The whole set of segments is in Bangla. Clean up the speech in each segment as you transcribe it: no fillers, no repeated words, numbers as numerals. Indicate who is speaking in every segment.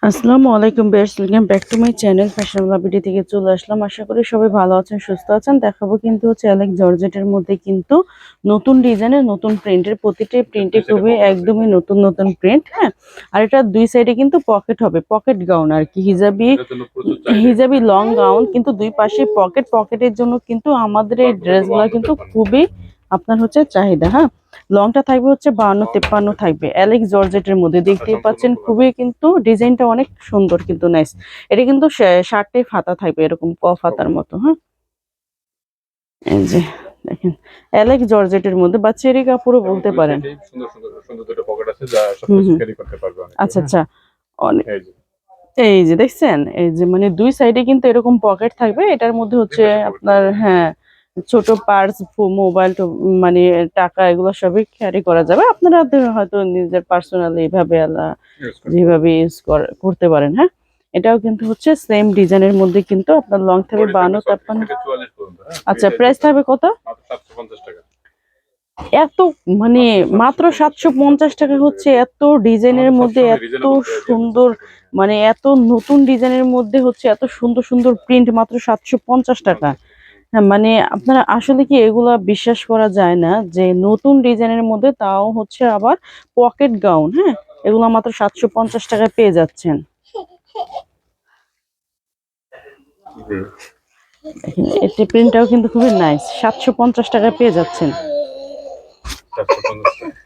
Speaker 1: আসসালামু আলাইকুম best welcome back to my channel fashion লাভিডি থেকে চলে আসলাম। আশা করি সবাই ভালো আছেন, সুস্থ আছেন। দেখাবো কিন্তু হচ্ছে অ্যালেক্স জর্জেটের মধ্যে কিন্তু নতুন ডিজাইনের নতুন প্রিন্টের, প্রতিটি প্রিন্টে খুবই একদমই নতুন নতুন প্রিন্ট। হ্যাঁ, আর এটা দুই সাইডে কিন্তু পকেট হবে, পকেট গাউন আর কি, হিজাবি হিজাবি লং গাউন, কিন্তু দুই পাশে পকেট। পকেটের জন্য কিন্তু আমাদের এই ড্রেসগুলো কিন্তু খুবই আপনার হচ্ছে চাহিদা। হ্যাঁ, লংটা থাকবে হচ্ছে 52-53 থাকবে, অ্যালেক্স জর্জেটের মধ্যে দেখতেই পাচ্ছেন। খুবই কিন্তু ডিজাইনটা অনেক সুন্দর, কিন্তু নাইস। এটা কিন্তু শার্টে ফাতা থাকবে, এরকম ফাতার মতো। হ্যাঁ, এই যে দেখেন, অ্যালেক্স জর্জেটের মধ্যে বা চেরি কাপড়ও বলতে পারেন।
Speaker 2: সুন্দর সুন্দর সুন্দর দুটো পকেট আছে যা
Speaker 1: হুম
Speaker 2: সবকিছু
Speaker 1: হুম,
Speaker 2: ক্যারি করতে পারবে অনেকে।
Speaker 1: আচ্ছা আচ্ছা, অনেক।
Speaker 2: এই যে
Speaker 1: এই যে দেখছেন, এই যে মানে দুই সাইডে কিন্তু এরকম পকেট থাকবে। এটার মধ্যে হচ্ছে আপনার, হ্যাঁ, ছোট পার্স, মোবাইল, মানে টাকা, এগুলো সবই ক্যারি করা যাবে। আপনারা হয়তো নিজের পার্সোনালি এইভাবে
Speaker 2: ইউজ করতে পারবে।
Speaker 1: যেভাবে ইউজ করতে পারেন। হ্যাঁ, এটাও কিন্তু হচ্ছে সেম ডিজাইনের মধ্যে, কিন্তু আপনার লং থাকবে
Speaker 2: বডি থাকবে
Speaker 1: 52-53।
Speaker 2: 36 থেকে 44 পর্যন্ত। হ্যাঁ, ফ্রি
Speaker 1: আচ্ছা,
Speaker 2: সাইজ
Speaker 1: প্রাইস
Speaker 2: যেটা
Speaker 1: থাকবে কত?
Speaker 2: মাত্র 750 টাকা।
Speaker 1: এত মানে মাত্র 750 টাকা হচ্ছে এত ডিজাইনের
Speaker 2: আমাদের
Speaker 1: মধ্যে,
Speaker 2: সবসময়
Speaker 1: এত
Speaker 2: রিজনেবল প্রাইসে আমরা
Speaker 1: সুন্দর,
Speaker 2: চেষ্টা করি। হ্যাঁ,
Speaker 1: মানে এত নতুন ডিজাইনের মধ্যে হচ্ছে এত সুন্দর সুন্দর প্রিন্ট মাত্র 750 টাকা।
Speaker 2: 50 টাকা।
Speaker 1: হ্যাঁ, মানে আপনারা আসলে কি এগুলা বিশ্বাস করা যায় না যে নতুন ডিজাইনের মধ্যে, তাও হচ্ছে আবার পকেট গাউন। হ্যাঁ, এগুলো মাত্র 750 টাকায় পেয়ে যাচ্ছেন।
Speaker 2: জি,
Speaker 1: দেখেন, এটি প্রিন্টটাও কিন্তু খুবই নাইস, 750 টাকায় পেয়ে যাচ্ছেন।
Speaker 2: 750 টাকা।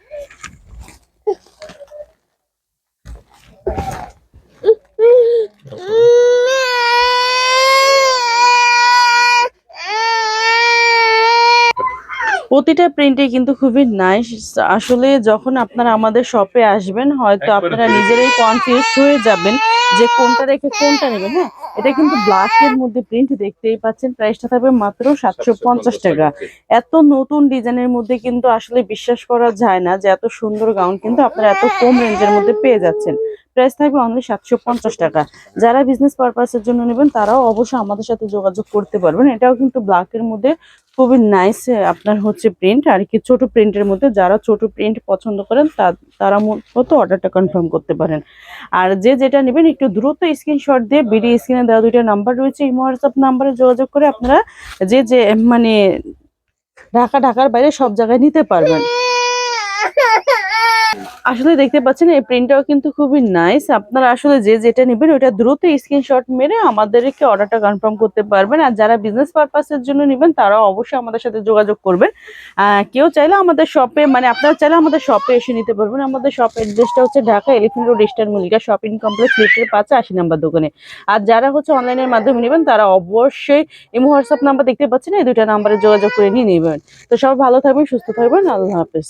Speaker 1: প্রতিটা প্রিন্টে কিন্তু খুবই নাইস। আসলে যখন আপনারা আমাদের শপে আসবেন, হয়তো
Speaker 2: একবারে
Speaker 1: আপনারা
Speaker 2: ধীরে ধীরে
Speaker 1: নিজেরাই কনফিউজ হয়ে যাবেন যে কোনটা রেখে কোনটা নেবেন। হ্যাঁ, এটা কিন্তু ব্ল্যাকের মধ্যে প্রিন্ট, দেখতেই পাচ্ছেন। প্রাইসটা থাকবে মাত্র 750
Speaker 2: 750
Speaker 1: টাকা।
Speaker 2: টাকা। জি।
Speaker 1: এত নতুন ডিজাইনের মধ্যে কিন্তু আসলে বিশ্বাস করা যায় না যে এত সুন্দর গাউন কিন্তু আপনারা এত কম রেঞ্জের মধ্যে পেয়ে যাচ্ছেন। প্রাইস থাকবে অনলি 750 টাকা।
Speaker 2: 750 টাকা।
Speaker 1: যারা বিজনেস পারপাসের জন্য নেবেন তারাও অবশ্যই আমাদের সাথে যোগাযোগ করতে পারবেন। এটাও কিন্তু ব্ল্যাকের মধ্যে খুবই নাইস আপনার হচ্ছে প্রিন্ট আর কি, ছোট প্রিন্টের মধ্যে। যারা ছোট প্রিন্ট পছন্দ করেন তারা মতো অর্ডারটা কনফার্ম করতে পারেন। আর যে যেটা নেবেন একটু দ্রুত স্ক্রিনশট দিয়ে ভিডিও স্ক্রিনে দেওয়া দুইটা নাম্বার রয়েছে, ইমো হোয়াটসঅ্যাপ নাম্বারে যোগাযোগ করে আপনারা যে মানে ঢাকার বাইরে সব জায়গায় নিতে পারবেন। আসলে দেখতে পাচ্ছেন এই প্রিন্টটাও কিন্তু খুবই নাইস। আপনারা আসলে যে যেটা নেবেন ওটা দ্রুত স্ক্রিনশট মেরে আমাদেরকে অর্ডারটা কনফার্ম করতে পারবেন। আর যারা বিজনেস পারপাসের জন্য নেবেন তারাও অবশ্যই আমাদের সাথে যোগাযোগ করবেন। কেউ চাইলে আমাদের শপে, মানে আপনারা চাইলে আমাদের শপে এসে নিতে পারবেন। আমাদের শপ অ্যাড্রেসটা হচ্ছে Dhaka elephant road, eastern Mallika shopping complex, লিফটের 5 80 নম্বর দোকানে। আর যারা হচ্ছে অনলাইনের মাধ্যমে নেবেন তারা অবশ্যই ইমো হোয়াটসঅ্যাপ নাম্বার দেখতে পাচ্ছেন, এই দুইটা নাম্বারে যোগাযোগ করে নিয়ে নেবেন। তো সবাই ভালো থাকবেন, সুস্থ থাকবেন, আল্লাহ হাফেজ।